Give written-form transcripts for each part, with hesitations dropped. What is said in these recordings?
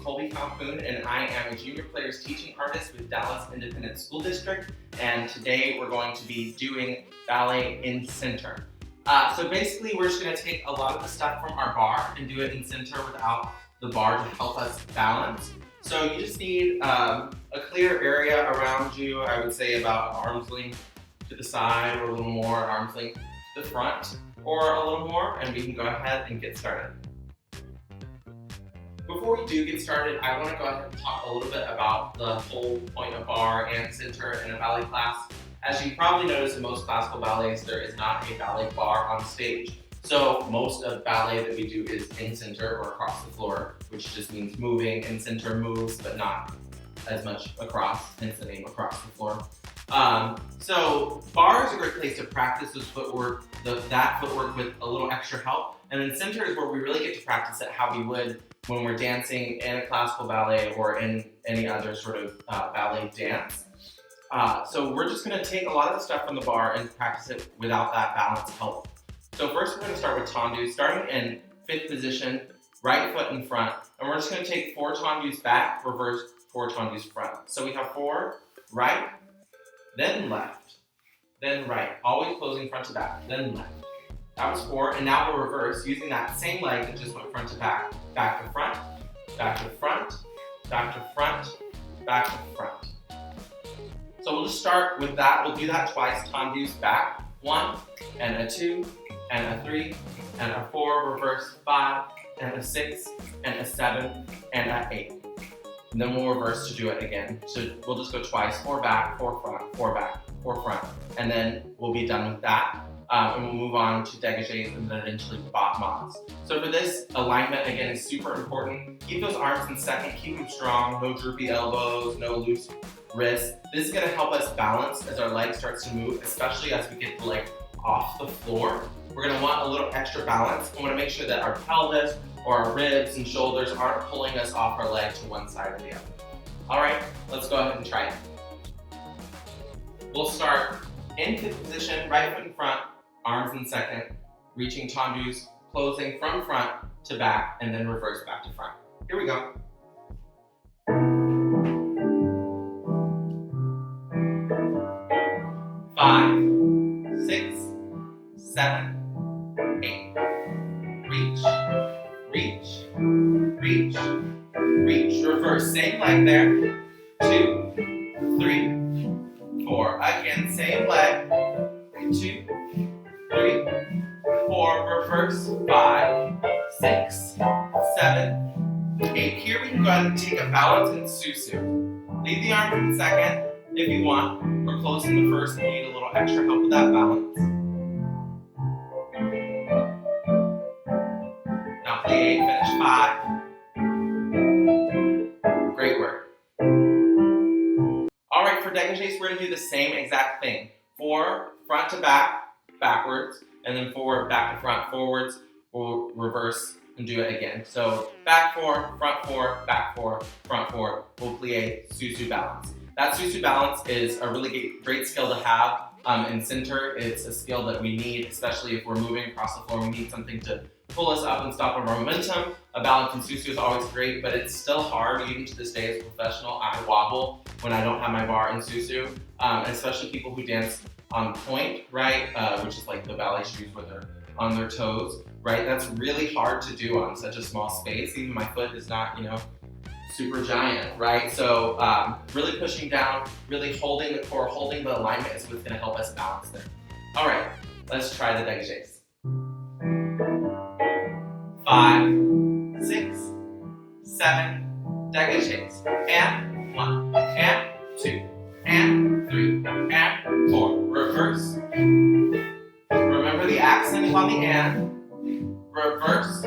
Colby Calhoun, and I am a junior players teaching artist with Dallas Independent School District, and today we're going to be doing ballet in center. So basically we're just going to take a lot of the stuff from our bar and do it in center without the bar to help us balance. So you just need a clear area around you, I would say about arm's length to the side or a little more, arm's length to the front or a little more, and we can go ahead and get started. Before we do get started, I want to go ahead and talk a little bit about the whole point of bar and center in a ballet class. As you probably noticed in most classical ballets, there is not a ballet bar on stage. So most of ballet that we do is in center or across the floor, which just means moving. In center moves, but not as much across, hence the name across the floor. So bar is a great place to practice this footwork, that footwork with a little extra help. And then center is where we really get to practice it how we would when we're dancing in a classical ballet or in any other sort of ballet dance. So we're just going to take a lot of the stuff from the bar and practice it without that balance help. So first we're going to start with tendus, starting in 5th position, right foot in front. And we're just going to take 4 tendus back, reverse 4 tendus front. So we have 4, right, then left, then right, always closing front to back, then left. That was 4, and now we'll reverse using that same leg that just went front to back, back to front, back to front, back to front, back to front. So we'll just start with that. We'll do that twice, tendus back, 1, and a 2, and a 3, and a 4, reverse 5, and a 6, and a 7, and a 8. And then we'll reverse to do it again. So we'll just go twice, 4 back, 4 front, 4 back, 4 front, and then we'll be done with that. And we'll move on to dégagés and then eventually battements. So for this, alignment again is super important. Keep those arms in second, keep them strong, no droopy elbows, no loose wrists. This is gonna help us balance as our leg starts to move, especially as we get the leg off the floor. We're gonna want a little extra balance. We wanna make sure that our pelvis or our ribs and shoulders aren't pulling us off our leg to one side or the other. All right, let's go ahead and try it. We'll start in 5th position, right foot in front, arms in second, reaching tendus, closing from front to back, and then reverse back to front. Here we go. 5, 6, 7, 8. Reach, reach, reach, reach. Reverse, same leg there. 2, 3, 4. Again, same leg. 2, 3, 4. Reverse. 5, 6, 7, 8. Here we can go ahead and take a balance in susu. Leave the arms in second if you want. We're closing the first. We need a little extra help with that balance. Now play 8, finish 5. Great work. All right, for dégagés, we're gonna do the same exact thing. 4, front to back, backwards, and then 4, back to front, forwards. We'll reverse and do it again. So back 4, front 4, back 4, front 4. We'll plie susu balance. That susu balance is a really great skill to have in center. It's a skill that we need, especially if we're moving across the floor. We need something to pull us up and stop our momentum. A balance in susu is always great, but it's still hard, even to this day as a professional. I wobble when I don't have my bar in susu, especially people who dance on point, right? Which is like the ballet shoes where they're on their toes, right? That's really hard to do on such a small space. Even my foot is not, super giant, right? So really pushing down, really holding the core, holding the alignment is what's gonna help us balance there. All right, let's try the dégagés. 5, 6, 7, dégagés. And 1, and 2, and 3, and 4. Reverse. Remember the accent is on the and. Reverse.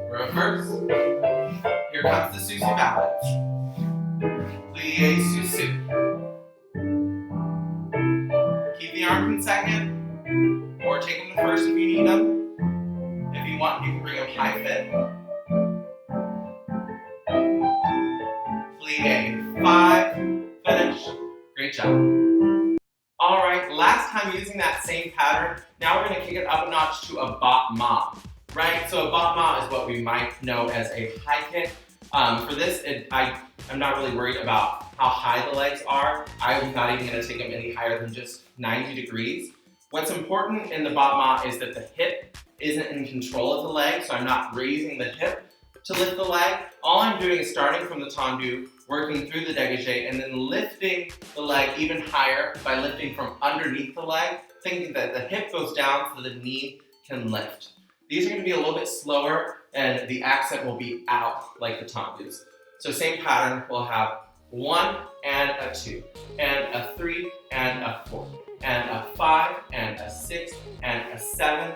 Reverse. Here comes the susu balance. Plie susu. Keep the arms in second, or take them to first if you need them. If you want, you can bring them high fit. Plie 5, finish. Great job. All right, last time using that same pattern, now we're gonna kick it up a notch to a battement. right? So a bot ma is what we might know as a high kick. For this, I'm not really worried about how high the legs are. I'm not even gonna take them any higher than just 90 degrees. What's important in the bot ma is that the hip isn't in control of the leg, so I'm not raising the hip to lift the leg. All I'm doing is starting from the tendu, working through the dégagé, and then lifting the leg even higher by lifting from underneath the leg, thinking that the hip goes down so the knee can lift. These are going to be a little bit slower, and the accent will be out like the tendus. So same pattern, we'll have 1 and a 2, and a 3 and a 4, and a 5 and a 6 and a 7,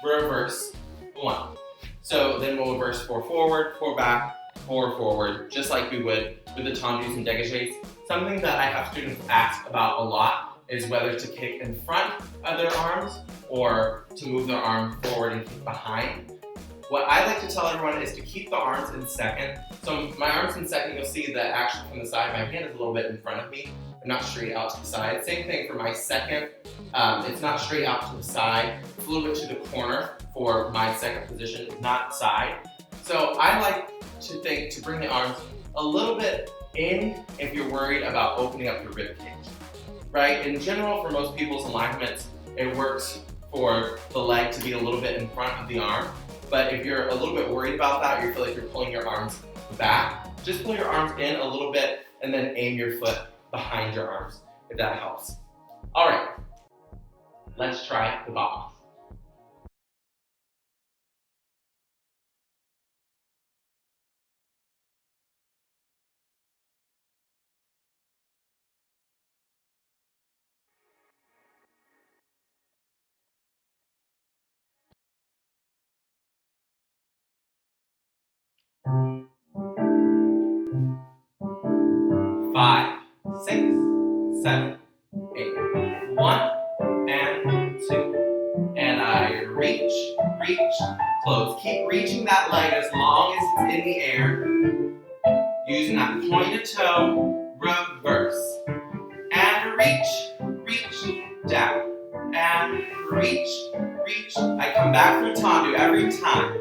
reverse 1. So then we'll reverse 4 forward, 4 back, 4 forward, just like we would with the tendus and dégagés. Something that I have students ask about a lot is whether to kick in front of their arms or to move their arm forward and kick behind. What I like to tell everyone is to keep the arms in second. So my arms in second, you'll see that actually from the side, my hand is a little bit in front of me. I'm not straight out to the side. Same thing for my second. It's not straight out to the side. It's a little bit to the corner for my second position, not side. So I like to bring the arms a little bit in if you're worried about opening up your rib cage, right? In general, for most people's alignments, it works for the leg to be a little bit in front of the arm. But if you're a little bit worried about that, or you feel like you're pulling your arms back, just pull your arms in a little bit and then aim your foot behind your arms, if that helps. All right, let's try the bot. 5, 6, 7, 8. 1 and 2. And I reach, close. Keep reaching that leg as long as it's in the air. Using that pointed toe, reverse. And reach, down. And reach. I come back through tendu every time.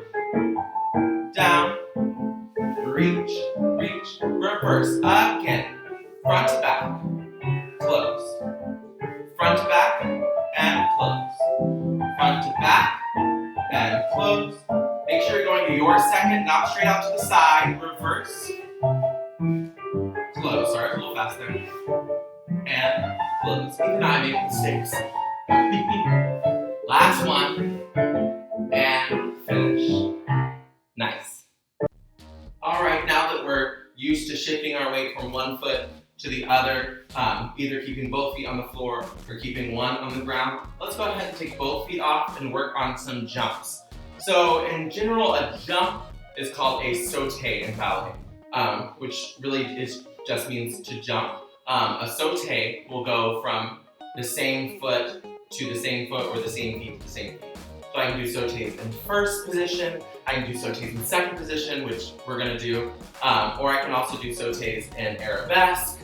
Down, reach, reverse. Again. Front to back, close. Front to back, and close. Front to back, and close. Make sure you're going to your second, not straight out to the side. Reverse. Close. Sorry, it's a little fast there. And close. Even I make mistakes. Last one. And finish. Nice. All right, now that we're used to shifting our weight from one foot to the other, either keeping both feet on the floor or keeping one on the ground, let's go ahead and take both feet off and work on some jumps. So in general, a jump is called a sauté in ballet, which really just means to jump. A sauté will go from the same foot to the same foot or the same feet to the same feet. So I can do sautés in first position, I can do sautés in second position, which we're gonna do, or I can also do sautés in arabesque.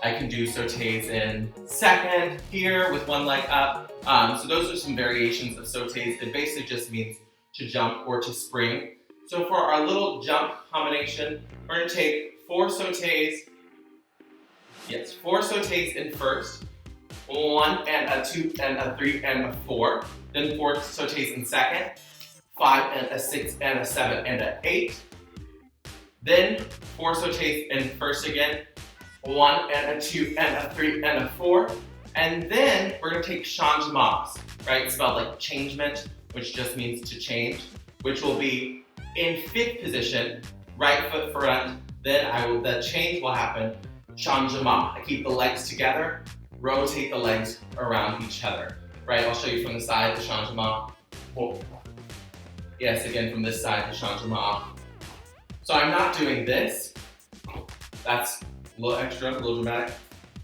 I can do sautés in second here with one leg up. So those are some variations of sautés. It basically just means to jump or to spring. So for our little jump combination, we're gonna take 4 sautés. Yes, 4 sautés in first, 1 and a 2 and a 3 and a 4. Then 4 sautés in second, 5 and a 6 and a 7 and a 8. Then 4 sautés in first again, 1 and a 2 and a 3 and a 4. And then we're gonna take changements, right? Spelled like changement, which just means to change, which will be in fifth position, right foot front. Then the change will happen, changement. I keep the legs together, rotate the legs around each other, right? I'll show you from the side, the changement. Oh. Yes, again, from this side, the changement. So I'm not doing this. That's a little extra, a little dramatic.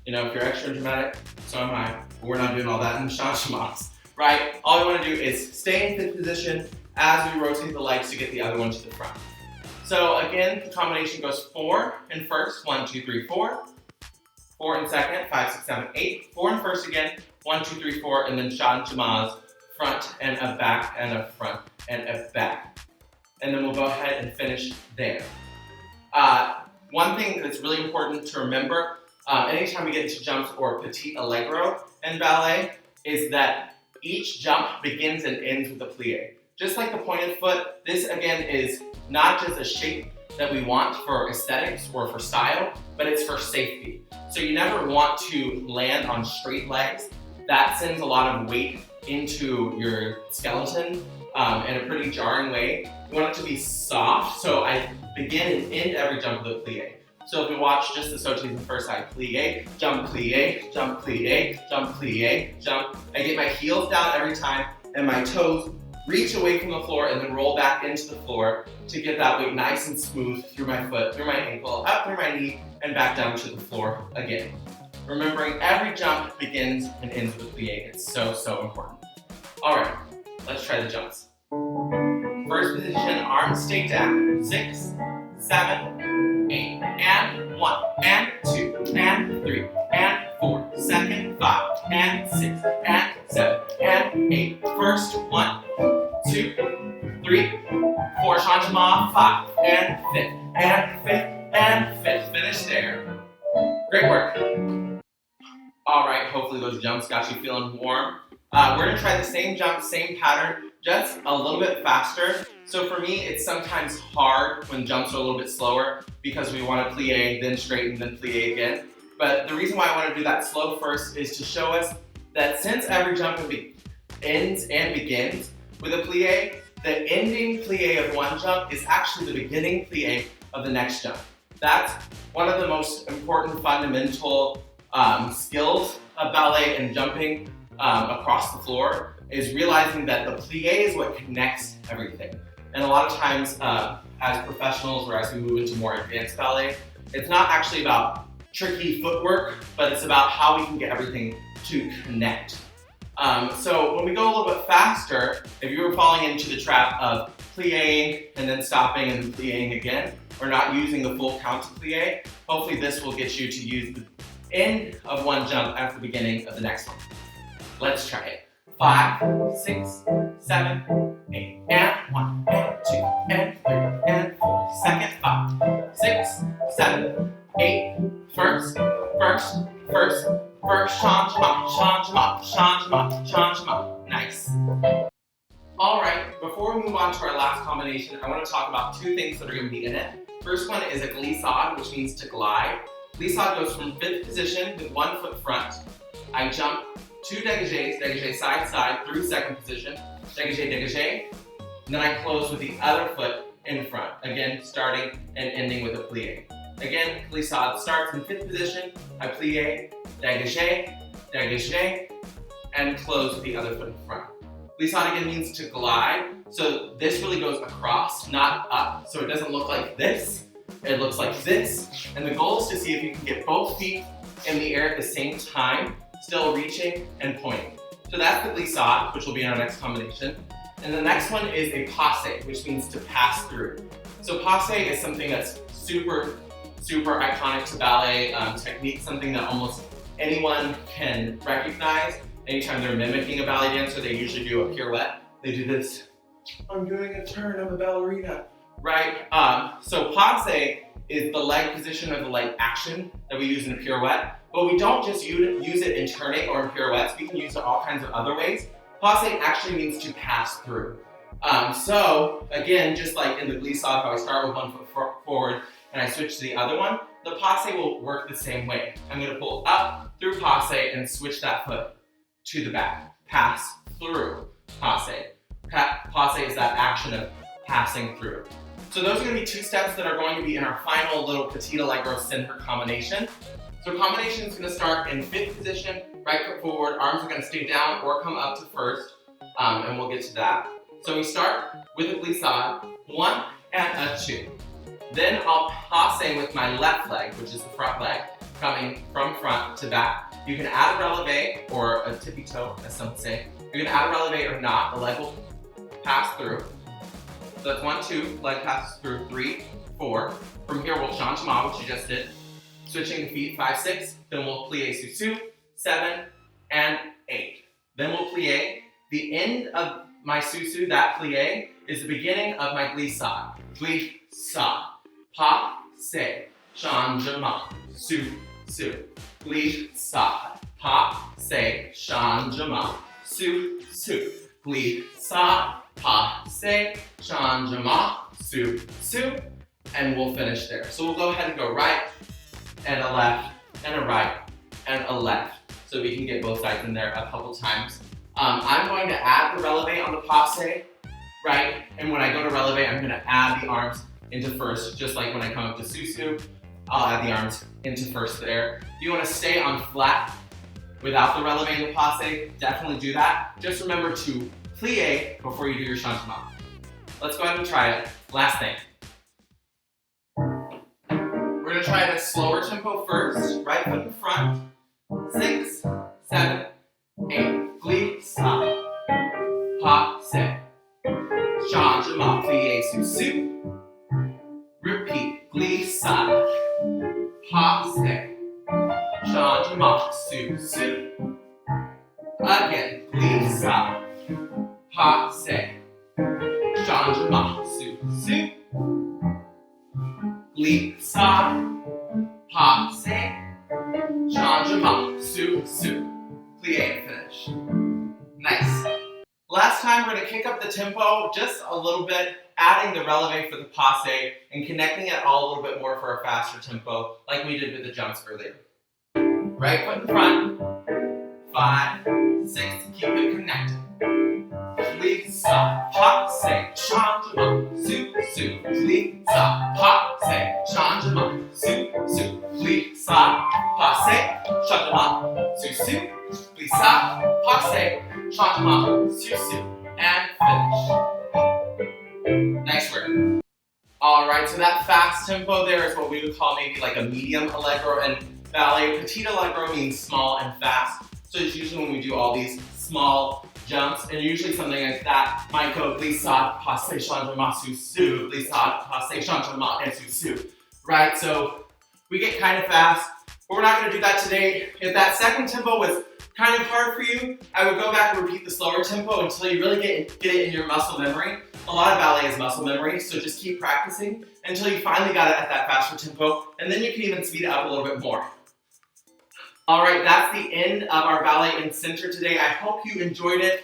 You know, if you're extra dramatic, so am I. But we're not doing all that in the changements, right? All we want to do is stay in fifth position as we rotate the legs to get the other one to the front. So again, the combination goes 4 in first, 1, 2, 3, 4. 4 in second, 5, 6, 7, 8. 4 in first again, 1, 2, 3, 4, and then changements front and a back and a front and a back. And then we'll go ahead and finish there. One thing that's really important to remember anytime we get into jumps or petit allegro in ballet is that each jump begins and ends with a plie. Just like the pointed foot, this again is not just a shape that we want for aesthetics or for style, but it's for safety. So you never want to land on straight legs. That sends a lot of weight into your skeleton in a pretty jarring way. You want it to be soft, so I begin and end every jump with a plie. So if we watch just the sautés on the first side, plie, jump, plie, jump, plie, jump, plie, jump. I get my heels down every time and my toes reach away from the floor and then roll back into the floor to get that weight nice and smooth through my foot, through my ankle, up through my knee, and back down to the floor again. Remembering every jump begins and ends with plie. It's so, so important. All right, let's try the jumps. First position, arms stay down. 6, 7, 8, and 1, and 2, and 3, and 4, second, 5, and 6, and 7, and 8. First, 1, 2, 3, 4, changement, 5, and 5th, and 5th, and 5th. Finish there. Great work. All right, hopefully those jumps got you feeling warm. We're gonna try the same jump, same pattern, just a little bit faster. So for me, it's sometimes hard when jumps are a little bit slower because we want to plie, then straighten, then plie again. But the reason why I want to do that slow first is to show us that since every jump ends and begins with a plie, the ending plie of one jump is actually the beginning plie of the next jump. That's one of the most important fundamental skills of ballet and jumping across the floor is realizing that the plie is what connects everything. And a lot of times as professionals or as we move into more advanced ballet, it's not actually about tricky footwork, but it's about how we can get everything to connect. So when we go a little bit faster, if you were falling into the trap of plieing and then stopping and then plieing again, or not using the full count to plie, hopefully this will get you to use the end of one jump at the beginning of the next one. Let's try it. 5, 6, 7, 8, and 1, and 2, and 3, and 4, second, 5, 6, 7, 8, first, changement. Nice. All right, before we move on to our last combination, I want to talk about two things that are going to be in it. First one is a glissade, which means to glide. Glissade goes from 5th position with 1 foot front. I jump 2 dégagés, dégagé side side through 2nd position, dégagé, dégagé, and then I close with the other foot in front. Again, starting and ending with a plie. Again, glissade starts in 5th position, I plie, dégagé, dégagé, and close with the other foot in front. Glissade again means to glide, so this really goes across, not up. So it doesn't look like this, it looks like this. And the goal is to see if you can get both feet in the air at the same time, still reaching and pointing. So that's the glissade, which will be in our next combination. And the next one is a passe, which means to pass through. So passe is something that's super iconic to ballet technique, something that almost anyone can recognize. Anytime they're mimicking a ballet dancer, they usually do a pirouette. They do this, I'm doing a turn, I'm a ballerina, right? So passe is the leg position or the leg action that we use in a pirouette, but we don't just use it in turning or in pirouettes, we can use it all kinds of other ways. Passe actually means to pass through. So again, just like in the glissade, how I start with 1 foot forward and I switch to the other one, the passe will work the same way. I'm going to pull up through passe and switch that foot to the back. Pass through passe. Passe is that action of passing through. So those are going to be 2 steps that are going to be in our final little petit allegro center combination. So combination is going to start in 5th position, right foot forward, arms are going to stay down or come up to first, and we'll get to that. So we start with a glissade, 1 and a 2. Then I'll passe with my left leg, which is the front leg, coming from front to back. You can add a releve or a tippy toe, as some say. You can add a releve or not, the leg will pass through. So that's 1, 2, leg passes through, 3, 4. From here we'll changement, which you just did. Switching the feet, 5, 6. Then we'll plie sous-sus, 7, and 8. Then we'll plie, The end of my sous-sus, that plie, is the beginning of my glissade. Glissade. Pas, c'est, changement, sous-sus. Glissade. Pas, c'est, changement, sous-sus. Glissade. Pas, c'est, changement, sous-sus. And we'll finish there. So we'll go ahead and go right and a left and a right and a left. So we can get both sides in there a couple times. I'm going to add the releve on the passe, right? And when I go to releve, I'm gonna add the arms into first, just like when I come up to sous-sus, I'll add the arms into first there. If you wanna stay on flat without the releve and the passe, definitely do that. Just remember to plie before you do your changement. Let's go ahead and try it. Last thing. We're gonna try the slower tempo first, right foot in front. 6, 7, 8. Glissade, passe, changement, plie, sous-sus. Repeat, glissade, passe, changement, sous-sus. Again, glissade, passe, changement, sous-sus. Glissade, passe, changement, sous-sus. Plie and finish. Nice. Last time we're going to kick up the tempo just a little bit, adding the releve for the passe and connecting it all a little bit more for a faster tempo like we did with the jumps earlier. Right foot in front. 5, 6, keep it connected. Glissade, passe, changement, sous-sus. Glissade, passe, changement, sous-sus. Glissade, passe, changement, sous-sus. Glissade, passe, changement, sous-sus, and finish. Nice work. All right, so that fast tempo there is what we would call maybe like a medium allegro in ballet. Petit allegro means small and fast. So it's usually when we do all these small jumps, and usually something like that might go glissade, passe, changement, sous-sus, glissade, passe, changement, and sous-sus, right? So we get kind of fast, but we're not gonna do that today. If that second tempo was kind of hard for you, I would go back and repeat the slower tempo until you really get it in your muscle memory. A lot of ballet is muscle memory, so just keep practicing until you finally got it at that faster tempo, and then you can even speed it up a little bit more. All right, that's the end of our ballet in center today. I hope you enjoyed it.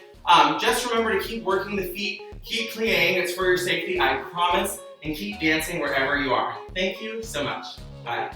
Just remember to keep working the feet, keep plieing, it's for your safety, I promise, and keep dancing wherever you are. Thank you so much. Bye.